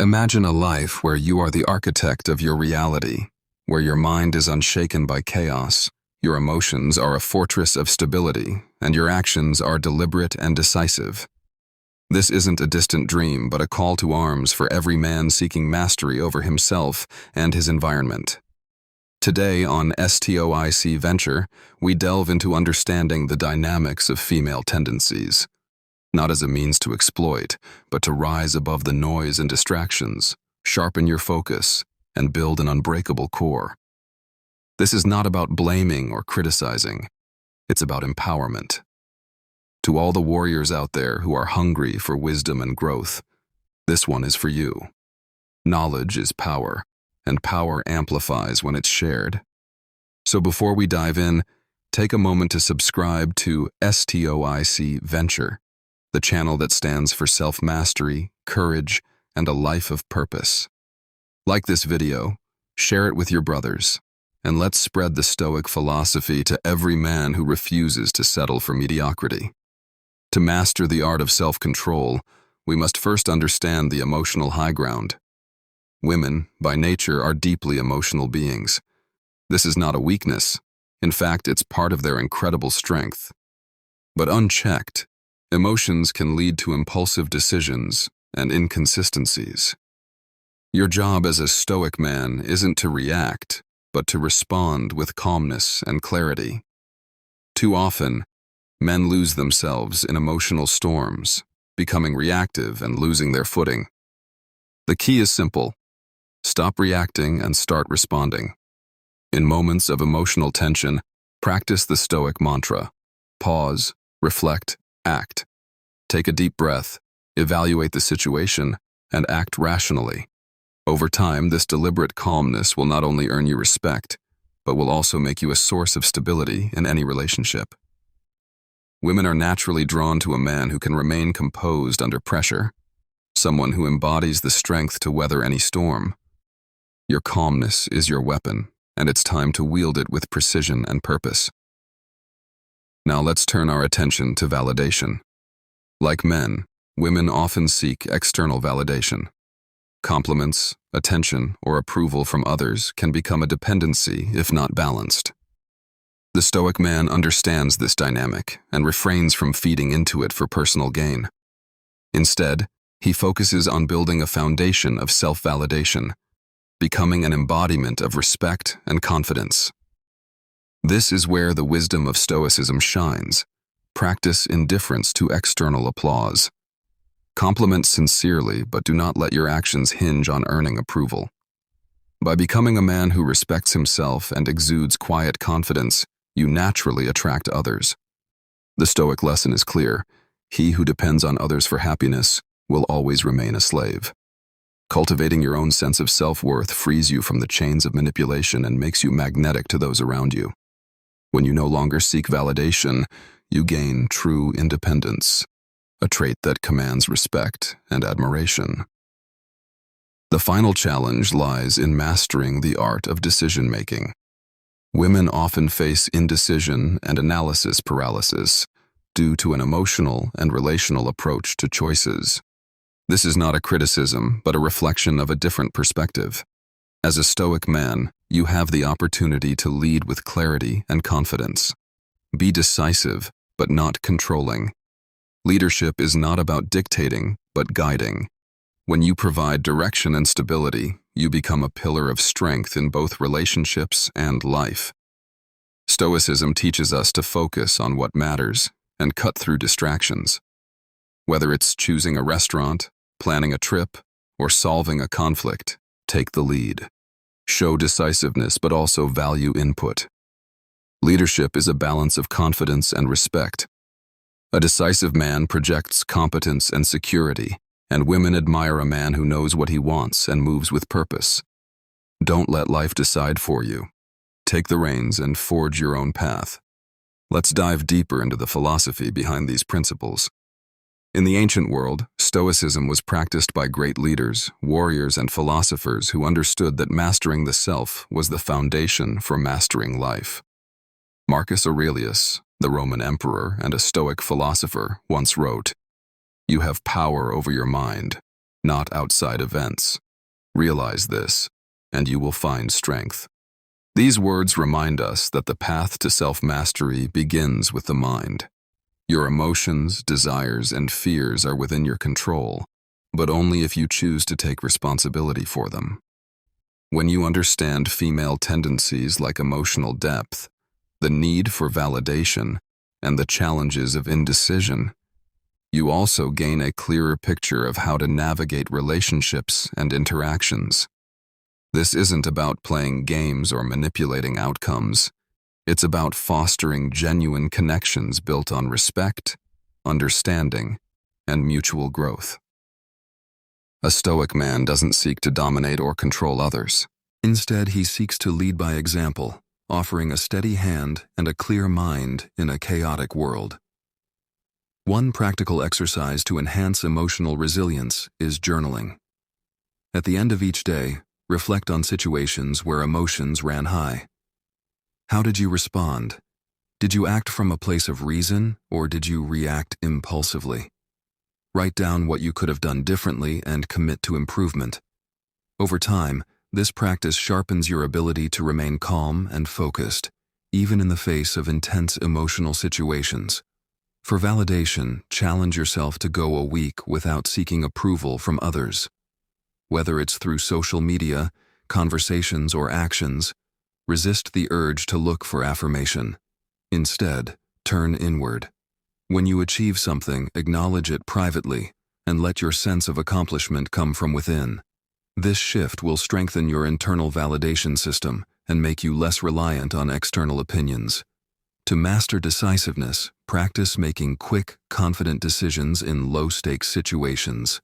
Imagine a life where you are the architect of your reality, where your mind is unshaken by chaos, your emotions are a fortress of stability, and your actions are deliberate and decisive. This isn't a distant dream, but a call to arms for every man seeking mastery over himself and his environment. Today on Stoic Venture, we delve into understanding the dynamics of female tendencies, not as a means to exploit, but to rise above the noise and distractions, sharpen your focus, and build an unbreakable core. This is not about blaming or criticizing, it's about empowerment. To all the warriors out there who are hungry for wisdom and growth, this one is for you. Knowledge is power, and power amplifies when it's shared. So before we dive in, take a moment to subscribe to Stoic Venture, the channel that stands for self-mastery, courage, and a life of purpose. Like this video, share it with your brothers, and let's spread the Stoic philosophy to every man who refuses to settle for mediocrity. To master the art of self-control, we must first understand the emotional high ground. Women, by nature, are deeply emotional beings. This is not a weakness. In fact, it's part of their incredible strength. But unchecked, emotions can lead to impulsive decisions and inconsistencies. Your job as a Stoic man isn't to react, but to respond with calmness and clarity. Too often, men lose themselves in emotional storms, becoming reactive and losing their footing. The key is simple. Stop reacting and start responding. In moments of emotional tension, practice the Stoic mantra. Pause, reflect, act. Take a deep breath, evaluate the situation, and act rationally. Over time, this deliberate calmness will not only earn you respect, but will also make you a source of stability in any relationship. Women are naturally drawn to a man who can remain composed under pressure, someone who embodies the strength to weather any storm. Your calmness is your weapon, and it's time to wield it with precision and purpose. Now let's turn our attention to validation. Like men, women often seek external validation. Compliments, attention, or approval from others can become a dependency if not balanced. The Stoic man understands this dynamic and refrains from feeding into it for personal gain. Instead, he focuses on building a foundation of self-validation, becoming an embodiment of respect and confidence. This is where the wisdom of Stoicism shines. Practice indifference to external applause. Compliment sincerely, but do not let your actions hinge on earning approval. By becoming a man who respects himself and exudes quiet confidence, you naturally attract others. The Stoic lesson is clear. He who depends on others for happiness will always remain a slave. Cultivating your own sense of self-worth frees you from the chains of manipulation and makes you magnetic to those around you. When you no longer seek validation, you gain true independence, a trait that commands respect and admiration. The final challenge lies in mastering the art of decision-making. Women often face indecision and analysis paralysis due to an emotional and relational approach to choices. This is not a criticism, but a reflection of a different perspective. As a Stoic man, you have the opportunity to lead with clarity and confidence. Be decisive, but not controlling. Leadership is not about dictating, but guiding. When you provide direction and stability, you become a pillar of strength in both relationships and life. Stoicism teaches us to focus on what matters and cut through distractions. Whether it's choosing a restaurant, planning a trip, or solving a conflict, take the lead. Show decisiveness but also value input. Leadership is a balance of confidence and respect. A decisive man projects competence and security, and women admire a man who knows what he wants and moves with purpose. Don't let life decide for you. Take the reins and forge your own path. Let's dive deeper into the philosophy behind these principles. In the ancient world, Stoicism was practiced by great leaders, warriors, and philosophers who understood that mastering the self was the foundation for mastering life. Marcus Aurelius, the Roman emperor and a Stoic philosopher, once wrote, "You have power over your mind. not outside events. Realize this, and you will find strength. These words remind us that the path to self-mastery begins with the mind. Your emotions, desires, and fears are within your control, but only if you choose to take responsibility for them. When you understand female tendencies like emotional depth, the need for validation, and the challenges of indecision, you also gain a clearer picture of how to navigate relationships and interactions. This isn't about playing games or manipulating outcomes. It's about fostering genuine connections built on respect, understanding, and mutual growth. A Stoic man doesn't seek to dominate or control others. Instead, he seeks to lead by example, offering a steady hand and a clear mind in a chaotic world. One practical exercise to enhance emotional resilience is journaling. At the end of each day, reflect on situations where emotions ran high. How did you respond? Did you act from a place of reason, or did you react impulsively? Write down what you could have done differently and commit to improvement. Over time, this practice sharpens your ability to remain calm and focused, even in the face of intense emotional situations. For validation, challenge yourself to go a week without seeking approval from others. Whether it's through social media, conversations, or actions, resist the urge to look for affirmation. Instead, turn inward. When you achieve something, acknowledge it privately and let your sense of accomplishment come from within. This shift will strengthen your internal validation system and make you less reliant on external opinions. To master decisiveness, practice making quick, confident decisions in low-stakes situations.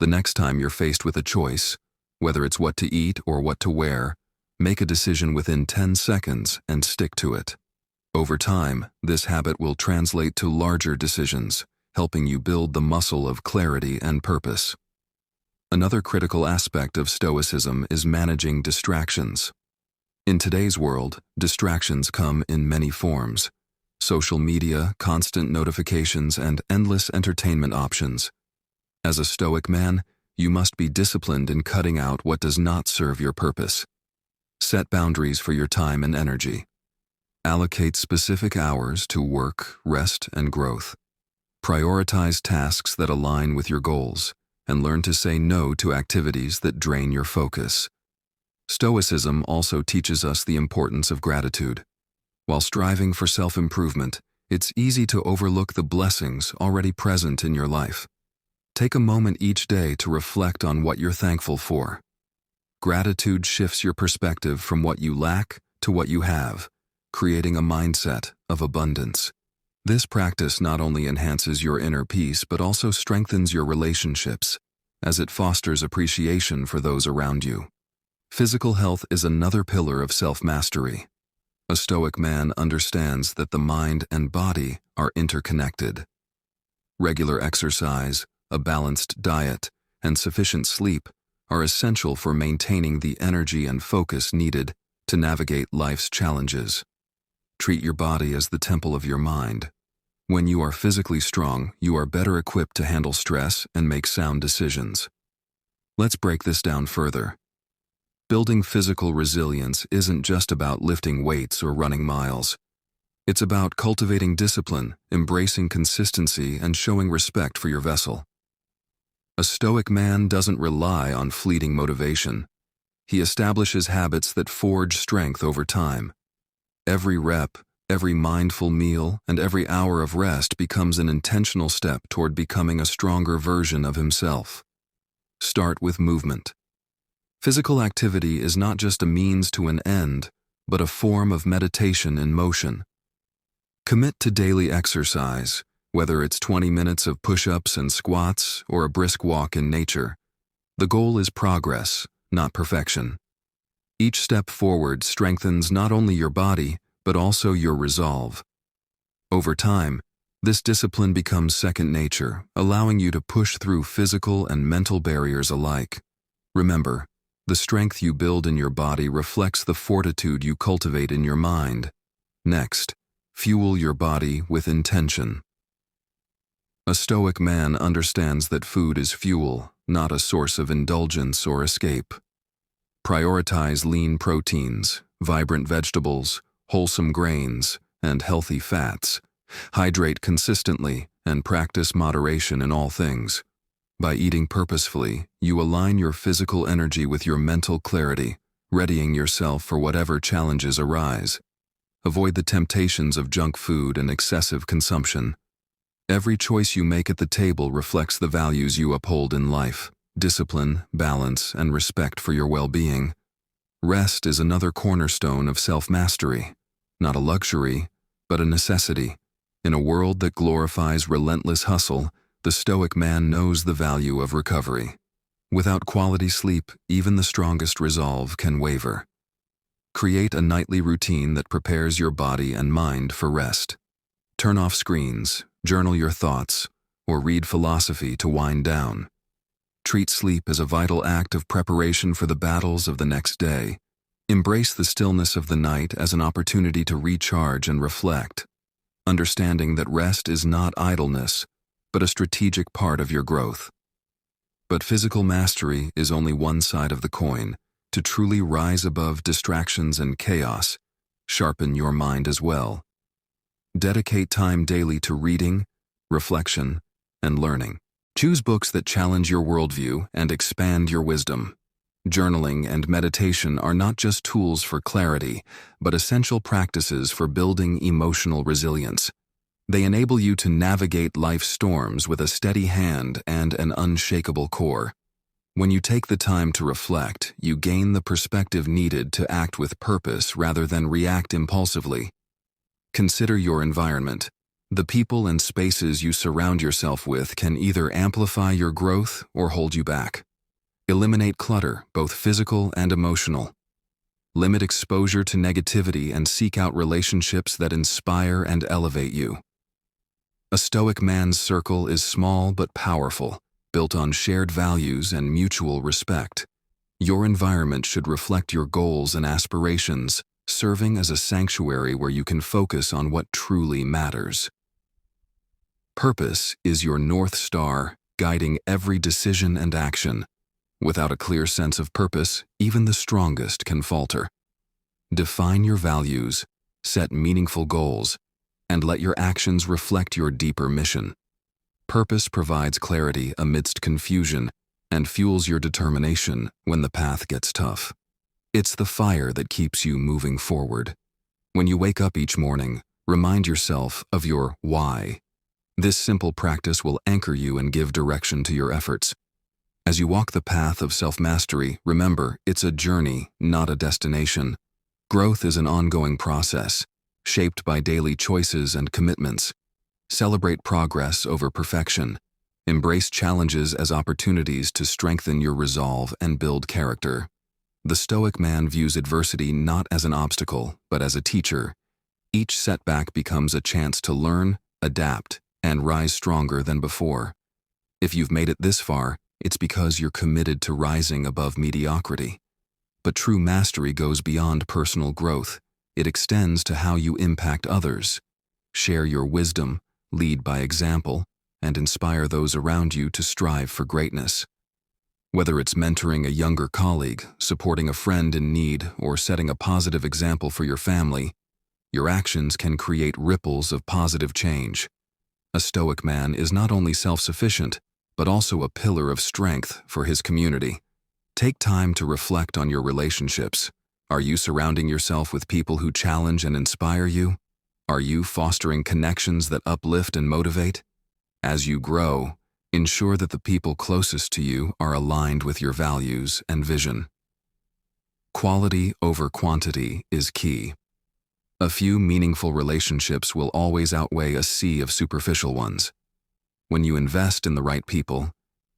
The next time you're faced with a choice, whether it's what to eat or what to wear, make a decision within 10 seconds and stick to it. Over time, this habit will translate to larger decisions, helping you build the muscle of clarity and purpose. Another critical aspect of Stoicism is managing distractions. In today's world, distractions come in many forms: social media, constant notifications, and endless entertainment options. As a Stoic man, you must be disciplined in cutting out what does not serve your purpose. Set boundaries for your time and energy. Allocate specific hours to work, rest, and growth. Prioritize tasks that align with your goals, and learn to say no to activities that drain your focus. Stoicism also teaches us the importance of gratitude. While striving for self-improvement, it's easy to overlook the blessings already present in your life. Take a moment each day to reflect on what you're thankful for. Gratitude shifts your perspective from what you lack to what you have, creating a mindset of abundance. This practice not only enhances your inner peace but also strengthens your relationships, as it fosters appreciation for those around you. Physical health is another pillar of self-mastery. A Stoic man understands that the mind and body are interconnected. Regular exercise, a balanced diet, and sufficient sleep are essential for maintaining the energy and focus needed to navigate life's challenges. Treat your body as the temple of your mind. When you are physically strong, you are better equipped to handle stress and make sound decisions. Let's break this down further. Building physical resilience isn't just about lifting weights or running miles. It's about cultivating discipline, embracing consistency, and showing respect for your vessel. A Stoic man doesn't rely on fleeting motivation. He establishes habits that forge strength over time. Every rep, every mindful meal, and every hour of rest becomes an intentional step toward becoming a stronger version of himself. Start with movement. Physical activity is not just a means to an end, but a form of meditation in motion. Commit to daily exercise, whether it's 20 minutes of push-ups and squats or a brisk walk in nature. The goal is progress, not perfection. Each step forward strengthens not only your body, but also your resolve. Over time, this discipline becomes second nature, allowing you to push through physical and mental barriers alike. Remember, the strength you build in your body reflects the fortitude you cultivate in your mind. Next, fuel your body with intention. A Stoic man understands that food is fuel, not a source of indulgence or escape. Prioritize lean proteins, vibrant vegetables, wholesome grains, and healthy fats. Hydrate consistently and practice moderation in all things. By eating purposefully, you align your physical energy with your mental clarity, readying yourself for whatever challenges arise. Avoid the temptations of junk food and excessive consumption. Every choice you make at the table reflects the values you uphold in life: discipline, balance, and respect for your well-being. Rest is another cornerstone of self-mastery, not a luxury, but a necessity. In a world that glorifies relentless hustle, the Stoic man knows the value of recovery. Without quality sleep, even the strongest resolve can waver. Create a nightly routine that prepares your body and mind for rest. Turn off screens, journal your thoughts, or read philosophy to wind down. Treat sleep as a vital act of preparation for the battles of the next day. Embrace the stillness of the night as an opportunity to recharge and reflect, understanding that rest is not idleness, but a strategic part of your growth. But physical mastery is only one side of the coin. To truly rise above distractions and chaos, sharpen your mind as well. Dedicate time daily to reading, reflection, and learning. Choose books that challenge your worldview and expand your wisdom. Journaling and meditation are not just tools for clarity, but essential practices for building emotional resilience. They enable you to navigate life's storms with a steady hand and an unshakable core. When you take the time to reflect, you gain the perspective needed to act with purpose rather than react impulsively. Consider your environment. The people and spaces you surround yourself with can either amplify your growth or hold you back. Eliminate clutter, both physical and emotional. Limit exposure to negativity and seek out relationships that inspire and elevate you. A Stoic man's circle is small but powerful, built on shared values and mutual respect. Your environment should reflect your goals and aspirations, serving as a sanctuary where you can focus on what truly matters. Purpose is your North Star, guiding every decision and action. Without a clear sense of purpose, even the strongest can falter. Define your values, set meaningful goals, and let your actions reflect your deeper mission. Purpose provides clarity amidst confusion and fuels your determination when the path gets tough. It's the fire that keeps you moving forward. When you wake up each morning, remind yourself of your why. This simple practice will anchor you and give direction to your efforts. As you walk the path of self-mastery, remember, it's a journey, not a destination. Growth is an ongoing process, shaped by daily choices and commitments. Celebrate progress over perfection. Embrace challenges as opportunities to strengthen your resolve and build character. The Stoic man views adversity not as an obstacle, but as a teacher. Each setback becomes a chance to learn, adapt, and rise stronger than before. If you've made it this far, it's because you're committed to rising above mediocrity. But true mastery goes beyond personal growth. It extends to how you impact others. Share your wisdom, lead by example, and inspire those around you to strive for greatness. Whether it's mentoring a younger colleague, supporting a friend in need, or setting a positive example for your family, your actions can create ripples of positive change. A Stoic man is not only self-sufficient, but also a pillar of strength for his community. Take time to reflect on your relationships. Are you surrounding yourself with people who challenge and inspire you? Are you fostering connections that uplift and motivate? As you grow, ensure that the people closest to you are aligned with your values and vision. Quality over quantity is key. A few meaningful relationships will always outweigh a sea of superficial ones. When you invest in the right people,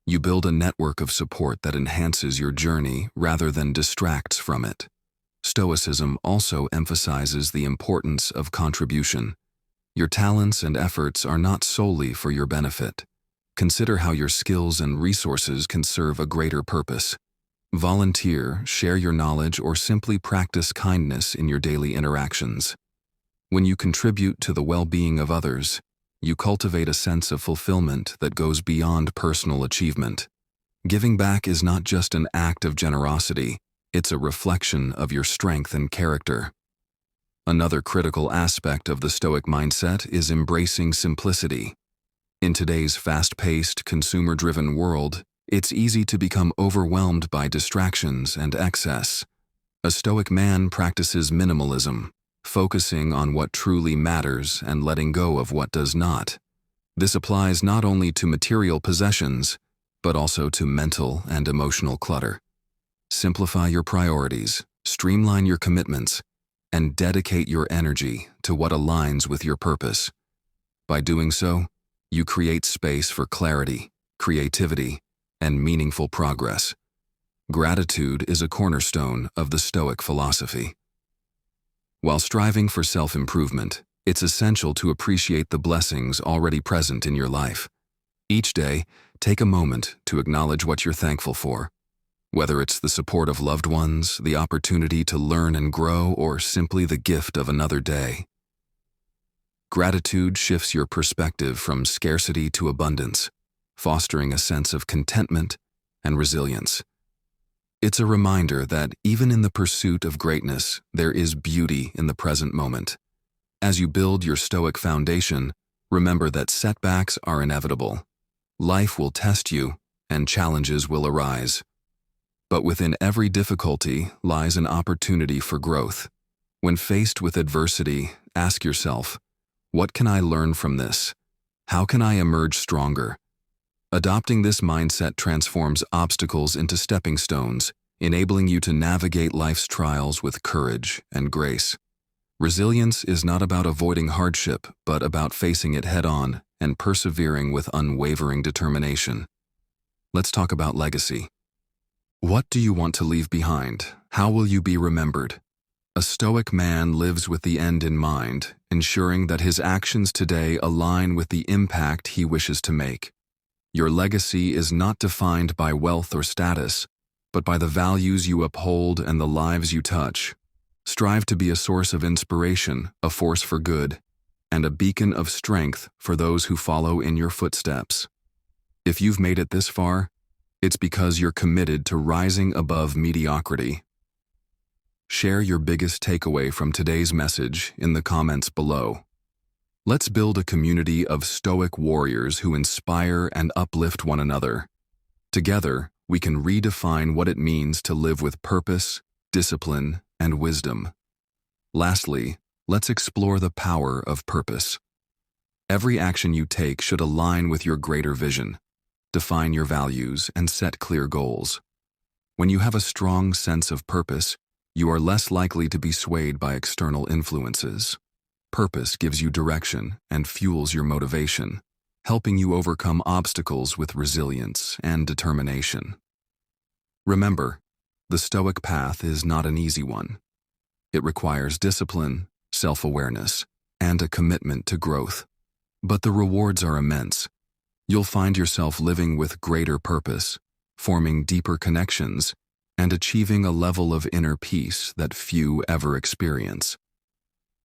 you build a network of support that enhances your journey rather than distracts from it. Stoicism also emphasizes the importance of contribution. Your talents and efforts are not solely for your benefit. Consider how your skills and resources can serve a greater purpose. Volunteer, share your knowledge, or simply practice kindness in your daily interactions. When you contribute to the well-being of others, you cultivate a sense of fulfillment that goes beyond personal achievement. Giving back is not just an act of generosity, it's a reflection of your strength and character. Another critical aspect of the Stoic mindset is embracing simplicity. In today's fast-paced, consumer-driven world, it's easy to become overwhelmed by distractions and excess. A Stoic man practices minimalism, focusing on what truly matters and letting go of what does not. This applies not only to material possessions, but also to mental and emotional clutter. Simplify your priorities, streamline your commitments, and dedicate your energy to what aligns with your purpose. By doing so, you create space for clarity, creativity, and meaningful progress. Gratitude is a cornerstone of the Stoic philosophy. While striving for self-improvement, it's essential to appreciate the blessings already present in your life. Each day, take a moment to acknowledge what you're thankful for. Whether it's the support of loved ones, the opportunity to learn and grow, or simply the gift of another day. Gratitude shifts your perspective from scarcity to abundance, fostering a sense of contentment and resilience. It's a reminder that even in the pursuit of greatness, there is beauty in the present moment. As you build your Stoic foundation, remember that setbacks are inevitable. Life will test you, and challenges will arise. But within every difficulty lies an opportunity for growth. When faced with adversity, ask yourself, what can I learn from this? How can I emerge stronger? Adopting this mindset transforms obstacles into stepping stones, enabling you to navigate life's trials with courage and grace. Resilience is not about avoiding hardship, but about facing it head-on and persevering with unwavering determination. Let's talk about legacy. What do you want to leave behind? How will you be remembered? A Stoic man lives with the end in mind, ensuring that his actions today align with the impact he wishes to make. Your legacy is not defined by wealth or status, but by the values you uphold and the lives you touch. Strive to be a source of inspiration, a force for good, and a beacon of strength for those who follow in your footsteps. If you've made it this far, it's because you're committed to rising above mediocrity. Share your biggest takeaway from today's message in the comments below. Let's build a community of Stoic warriors who inspire and uplift one another. Together, we can redefine what it means to live with purpose, discipline, and wisdom. Lastly, let's explore the power of purpose. Every action you take should align with your greater vision. Define your values and set clear goals. When you have a strong sense of purpose, you are less likely to be swayed by external influences. Purpose gives you direction and fuels your motivation, helping you overcome obstacles with resilience and determination. Remember, the Stoic path is not an easy one. It requires discipline, self-awareness, and a commitment to growth. But the rewards are immense. You'll find yourself living with greater purpose, forming deeper connections, and achieving a level of inner peace that few ever experience.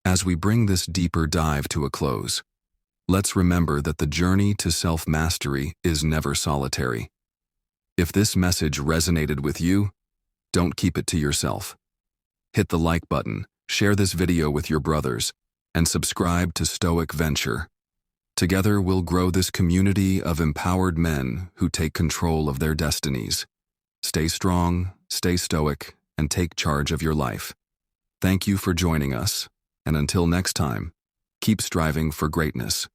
As we bring this deeper dive to a close, let's remember that the journey to self-mastery is never solitary. If this message resonated with you, don't keep it to yourself. Hit the like button, share this video with your brothers, and subscribe to Stoic Venture. Together we'll grow this community of empowered men who take control of their destinies. Stay strong, stay stoic, and take charge of your life. Thank you for joining us, and until next time, keep striving for greatness.